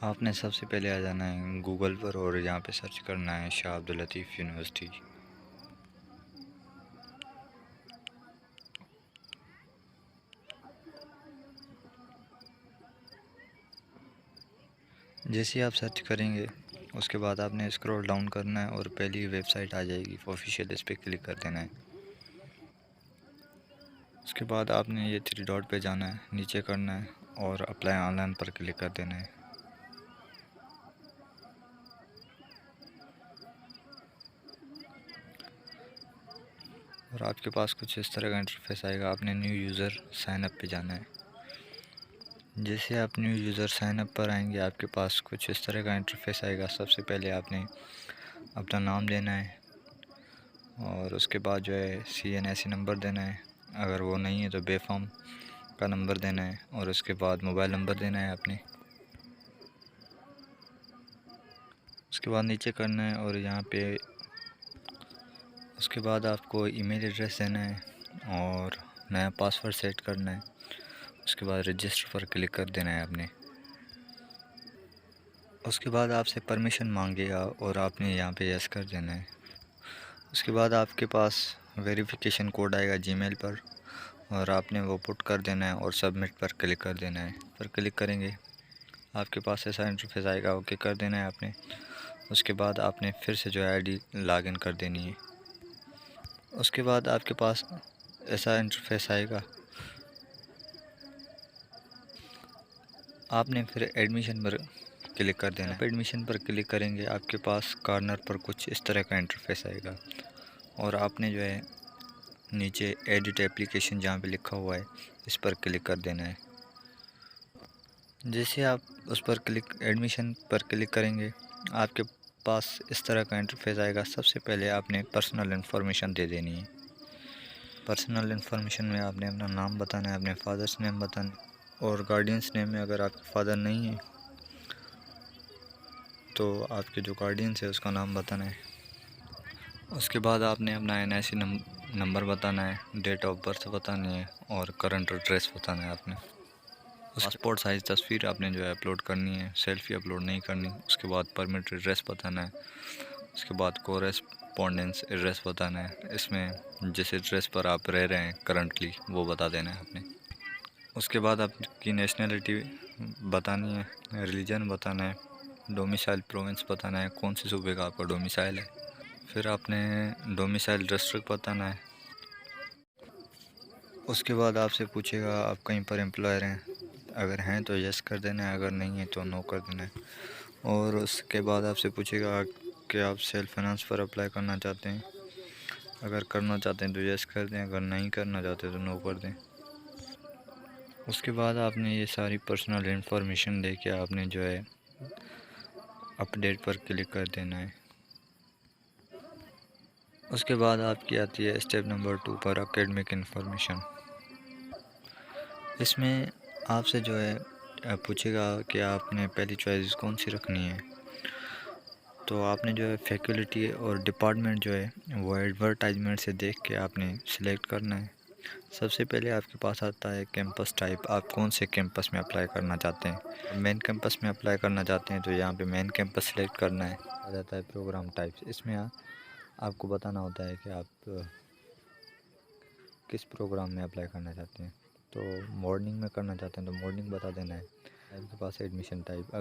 आपने सबसे पहले आ जाना है गूगल पर और यहाँ पे सर्च करना है शाह अब्दुल लतीफ़ यूनिवर्सिटी। जैसे ही आप सर्च करेंगे उसके बाद आपने स्क्रॉल डाउन करना है और पहली वेबसाइट आ जाएगी ऑफिशियल, इस पर क्लिक कर देना है। उसके बाद आपने ये थ्री डॉट पे जाना है, नीचे करना है और अप्लाई ऑनलाइन पर क्लिक कर देना है। और आपके पास कुछ इस तरह का इंटरफेस आएगा। आपने न्यू यूज़र साइन अप पे जाना है। जैसे आप न्यू यूज़र साइन अप पर आएंगे आपके पास कुछ इस तरह का इंटरफेस आएगा। सबसे पहले आपने अपना नाम देना है और उसके बाद जो है CNSE नंबर देना है, अगर वो नहीं है तो बेफॉर्म का नंबर देना है और उसके बाद मोबाइल नंबर देना है आपने। उसके बाद नीचे करना है और यहाँ पे उसके बाद आपको ईमेल एड्रेस देना है और नया पासवर्ड सेट करना है। उसके बाद रजिस्टर पर क्लिक कर देना है आपने। उसके बाद आपसे परमिशन मांगेगा और आपने यहाँ पे यस कर देना है। उसके बाद आपके पास वेरिफिकेशन कोड आएगा जीमेल पर और आपने वो पुट कर देना है और सबमिट पर क्लिक कर देना है। पर क्लिक करेंगे आपके पास ऐसा इंटरफेस आएगा, ओके कर देना है आपने। उसके बाद आपने फिर से जो है आईडी लॉगिन कर देनी है। उसके बाद आपके पास ऐसा इंटरफेस आएगा। आपने फिर एडमिशन पर क्लिक कर देना है। आप एडमिशन पर क्लिक करेंगे आपके पास कॉर्नर पर कुछ इस तरह का इंटरफेस आएगा और आपने जो है नीचे एडिट एप्लीकेशन जहाँ पे लिखा हुआ है इस पर क्लिक कर देना है। जैसे आप उस पर एडमिशन पर क्लिक करेंगे आपके पास इस तरह का इंटरफेस आएगा। सबसे पहले आपने पर्सनल इन्फॉर्मेशन दे देनी है। पर्सनल इन्फॉर्मेशन में आपने अपना नाम बताना है, अपने फादर्स नेम बताना है और गार्डियंस नेम में अगर आपके फादर नहीं है तो आपके जो गार्डियंस है उसका नाम बताना है। उसके बाद आपने अपना NIC नंबर बताना है, डेट ऑफ बर्थ बतानी है और करंट एड्रेस बताना है आपने। पासपोर्ट साइज़ तस्वीर आपने जो है अपलोड करनी है, सेल्फी अपलोड नहीं करनी। उसके बाद परमिट एड्रेस बताना है। उसके बाद कोरेस्पोंडेंस एड्रेस बताना है, इसमें जिस एड्रेस पर आप रह रहे हैं करंटली वो बता देना है आपने। उसके बाद आपकी नेशनलिटी बतानी है, रिलीजन बताना है, डोमिसाइल प्रोविंस बताना है, कौन से सूबे का आपका डोमिसाइल है। फिर आपने डोमिसाइल डिस्ट्रिक्ट बताना है। उसके बाद आपसे पूछेगा आप कहीं पर एम्प्लॉयर हैं, अगर हैं तो यस कर देना है, अगर नहीं है तो नो कर देना है। और उसके बाद आपसे पूछेगा कि आप सेल्फ फाइनेंस पर अप्लाई करना चाहते हैं, अगर करना चाहते हैं तो यस कर दें, अगर नहीं करना चाहते तो नो कर दें। उसके बाद आपने ये सारी पर्सनल इन्फॉर्मेशन लेके आपने जो है अपडेट पर क्लिक कर देना है। उसके बाद आपकी आती है स्टेप नंबर 2 पर एकेडमिक इन्फॉर्मेशन। इसमें आपसे जो है पूछेगा कि आपने पहली चॉइस कौन सी रखनी है। तो आपने जो है फैकल्टी और डिपार्टमेंट जो है वो एडवर्टाइजमेंट से देख के आपने सिलेक्ट करना है। सबसे पहले आपके पास आता है कैंपस टाइप, आप कौन से कैंपस में अप्लाई करना चाहते हैं। मेन कैंपस में अप्लाई करना चाहते हैं तो यहाँ पे मेन कैंपस सिलेक्ट करना है। आ जाता है प्रोग्राम टाइप्स, इसमें आपको बताना होता है कि आप किस प्रोग्राम में अप्लाई करना चाहते हैं। तो मॉर्निंग में करना चाहते हैं तो मॉर्निंग बता देना है। आपके पास एडमिशन टाइप,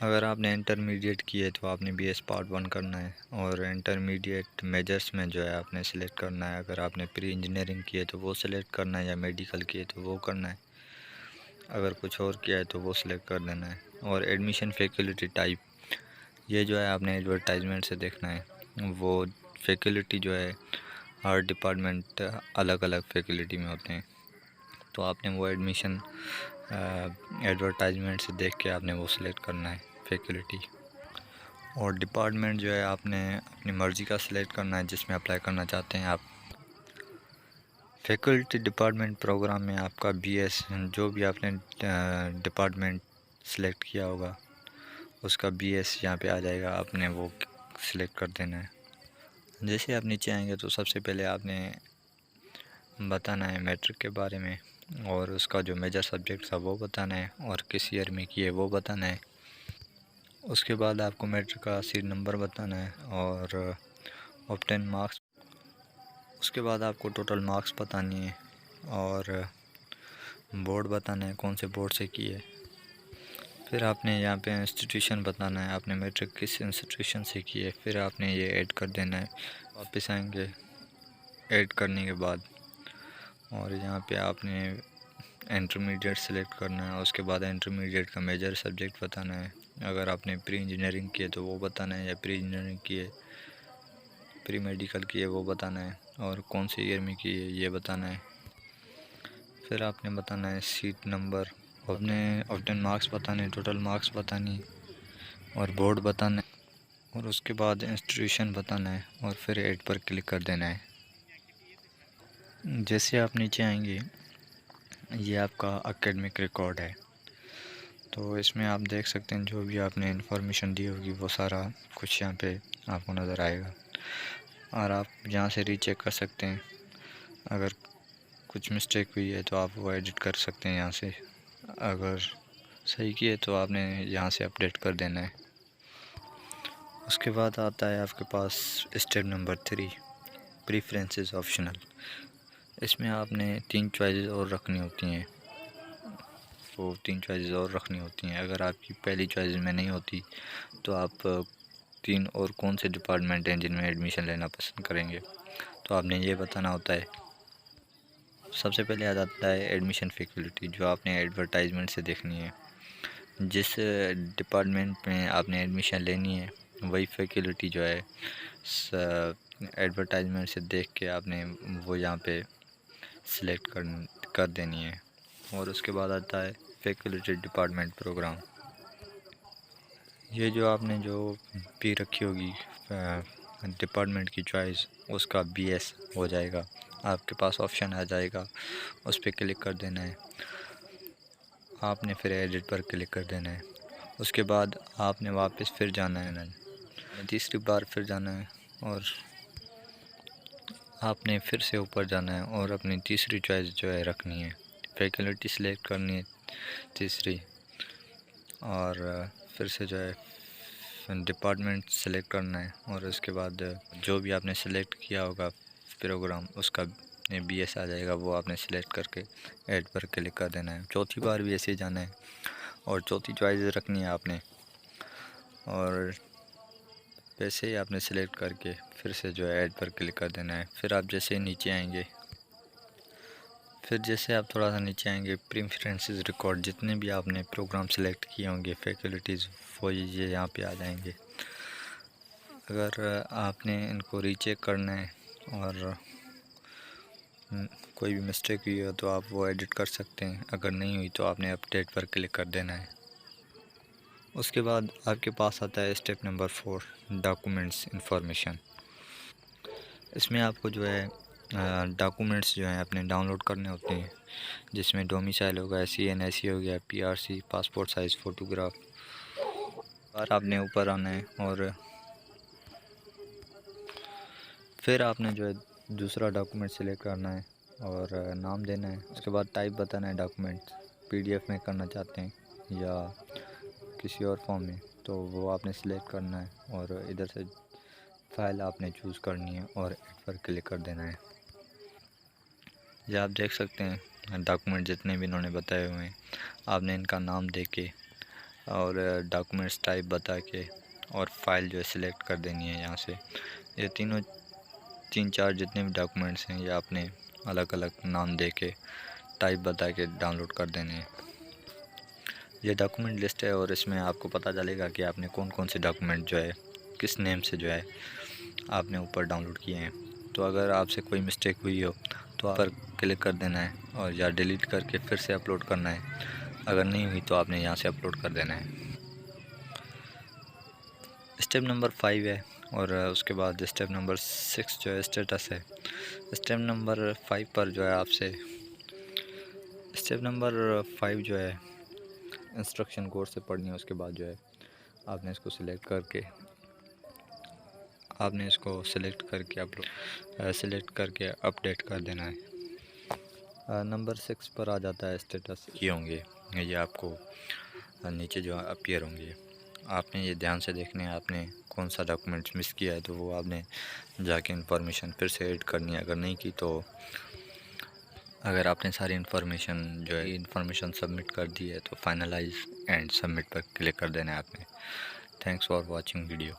अगर आपने इंटरमीडिएट की है तो आपने BS पार्ट 1 करना है और इंटरमीडिएट मेजर्स में जो है आपने सिलेक्ट करना है। अगर आपने प्री इंजीनियरिंग की है तो वो सिलेक्ट करना है या मेडिकल की है तो वो करना है। अगर कुछ और किया है तो वो सिलेक्ट कर देना है। और एडमिशन फैकल्टी टाइप, ये जो है आपने एडवर्टाइजमेंट से देखना है। वो फैकल्टी जो है हर डिपार्टमेंट अलग अलग फैकल्टी में होते हैं, तो आपने वो एडमिशन एडवर्टाइजमेंट से देख के आपने वो सिलेक्ट करना है फैकल्टी। और डिपार्टमेंट जो है आपने अपनी मर्ज़ी का सिलेक्ट करना है जिसमें अप्लाई करना चाहते हैं आप। फैकल्टी डिपार्टमेंट प्रोग्राम में आपका BS जो भी आपने डिपार्टमेंट सिलेक्ट किया होगा उसका BS यहाँ पे आ जाएगा, आपने वो सिलेक्ट कर देना है। जैसे आप नीचे आएंगे तो सबसे पहले आपने बताना है मैट्रिक के बारे में और उसका जो मेजर सब्जेक्ट था वो बताना है और किस ईयर में किए वो बताना है। उसके बाद आपको मैट्रिक का सीट नंबर बताना है और ऑब्टेन मार्क्स। उसके बाद आपको टोटल मार्क्स बतानी है और बोर्ड बताना है कौन से बोर्ड से की है। फिर आपने यहाँ पे इंस्टीट्यूशन बताना है, आपने मैट्रिक किस इंस्टीट्यूशन से की है। फिर आपने ये ऐड कर देना है। वापस आएंगे ऐड करने के बाद और यहाँ पे आपने इंटरमीडिएट सेलेक्ट करना है। उसके बाद इंटरमीडिएट का मेजर सब्जेक्ट बताना है। अगर आपने प्री इंजीनियरिंग की है तो वो बताना है, या प्री इंजीनियरिंग की है, प्री मेडिकल की है वो बताना है, और कौन से ईयर में की है ये बताना है। फिर आपने बताना है सीट नंबर, अपने ऑब्टेन मार्क्स बताने, टोटल मार्क्स बतानी और बोर्ड बताना है, और उसके बाद इंस्टीट्यूशन बताना है और फिर ऐड पर क्लिक कर देना है। जैसे आप नीचे आएंगे ये आपका एकेडमिक रिकॉर्ड है, तो इसमें आप देख सकते हैं जो भी आपने इन्फॉर्मेशन दी होगी वो सारा कुछ यहाँ पे आपको नज़र आएगा, और आप यहाँ से रीचेक कर सकते हैं। अगर कुछ मिस्टेक हुई है तो आप वो एडिट कर सकते हैं यहाँ से, अगर सही की है तो आपने यहाँ से अपडेट कर देना है। उसके बाद आता है आपके पास स्टेप नंबर 3, प्रीफरेंसेस ऑप्शनल। इसमें आपने 3 चॉइसेस और रखनी होती हैं, वो 3 चॉइसेस और रखनी होती हैं। अगर आपकी पहली चॉइस में नहीं होती तो आप 3 और कौन से डिपार्टमेंट हैं जिनमें एडमिशन लेना पसंद करेंगे, तो आपने ये बताना होता है। सबसे पहले आ जाता है एडमिशन फैकल्टी, जो आपने एडवर्टाइजमेंट से देखनी है। जिस डिपार्टमेंट में आपने एडमिशन लेनी है वही फैकल्टी जो है एडवर्टाइजमेंट से देख के आपने वो यहाँ पे सिलेक्ट कर देनी है। और उसके बाद आता है फैकल्टी डिपार्टमेंट प्रोग्राम। ये जो आपने जो भी रखी होगी डिपार्टमेंट की चॉइस, उसका बीएस हो जाएगा। आपके पास ऑप्शन आ जाएगा, उस पर क्लिक कर देना है। आपने फिर एडिट पर क्लिक कर देना है। उसके बाद आपने वापस फिर जाना है ना, तीसरी बार फिर जाना है और आपने फिर से ऊपर जाना है और अपनी तीसरी चॉइस जो है रखनी है, फैकल्टी सिलेक्ट करनी है तीसरी, और फिर से जो है डिपार्टमेंट सेलेक्ट करना है, और उसके बाद जो भी आपने सेलेक्ट किया होगा प्रोग्राम उसका बीएस आ जाएगा, वो आपने सेलेक्ट करके ऐड पर क्लिक कर देना है। चौथी बार भी ऐसे ही जाना है और चौथी चॉइस रखनी है आपने, और वैसे ही आपने सेलेक्ट करके फिर से जो है ऐड पर क्लिक कर देना है। फिर आप जैसे नीचे आएंगे, फिर जैसे आप थोड़ा सा नीचे आएंगे प्रेफरेंसेस रिकॉर्ड, जितने भी आपने प्रोग्राम सेलेक्ट किए होंगे फैकल्टीज़ वो ये यहाँ पे आ जाएंगे। अगर आपने इनको रीचेक करना है और कोई भी मिस्टेक हुई हो तो आप वो एडिट कर सकते हैं, अगर नहीं हुई तो आपने अपडेट पर क्लिक कर देना है। उसके बाद आपके पास आता है स्टेप नंबर 4, डॉक्यूमेंट्स इंफॉर्मेशन। इसमें आपको जो है डॉक्यूमेंट्स जो हैं अपने डाउनलोड करने होते हैं, जिसमें डोमिसाइल होगा, CNSE हो गया, PRC, पासपोर्ट साइज़ फ़ोटोग्राफ। और आपने ऊपर आना है और फिर आपने जो है दूसरा डॉक्यूमेंट सिलेक्ट करना है और नाम देना है। उसके बाद टाइप बताना है डॉक्यूमेंट, PDF में करना चाहते हैं या किसी और फॉर्म में, तो वो आपने सिलेक्ट करना है और इधर से फ़ाइल आपने चूज़ करनी है और ऐड पर क्लिक कर देना है। ये आप देख सकते हैं डॉक्यूमेंट जितने भी इन्होंने बताए हुए हैं, आपने इनका नाम दे के और डॉक्यूमेंट्स टाइप बता के और फाइल जो है सिलेक्ट कर देनी है यहाँ से। ये तीनों 3-4 जितने भी डॉक्यूमेंट्स हैं ये आपने अलग अलग नाम दे के टाइप बता के डाउनलोड कर देने हैं। ये डॉक्यूमेंट लिस्ट है और इसमें आपको पता चलेगा कि आपने कौन कौन से डॉक्यूमेंट जो है किस नेम से जो है आपने ऊपर डाउनलोड किए हैं। तो अगर आपसे कोई मिस्टेक हुई हो तो आप पर क्लिक कर देना है और या डिलीट करके फिर से अपलोड करना है। अगर नहीं हुई तो आपने यहाँ से अपलोड कर देना है। स्टेप नंबर 5 है और उसके बाद स्टेप नंबर 6 जो है स्टेटस है। स्टेप नंबर 5 पर जो है आपसे स्टेप नंबर 5 जो है इंस्ट्रक्शन कोर्स से पढ़नी है। उसके बाद जो है आपने इसको सिलेक्ट करके अपडेट कर देना है। नंबर 6 पर आ जाता है स्टेटस, ये होंगे ये आपको नीचे जो अपीयर होंगे। आपने ये ध्यान से देखना है आपने कौन सा डॉक्यूमेंट्स मिस किया है, तो वो आपने जाके इन्फॉर्मेशन फिर से ऐड करनी है। अगर नहीं की तो अगर आपने सारी इन्फॉर्मेशन जो है इन्फॉर्मेशन सबमिट कर दी है तो फाइनलाइज एंड सबमिट पर क्लिक कर देना है आपने। Thanks for watching video.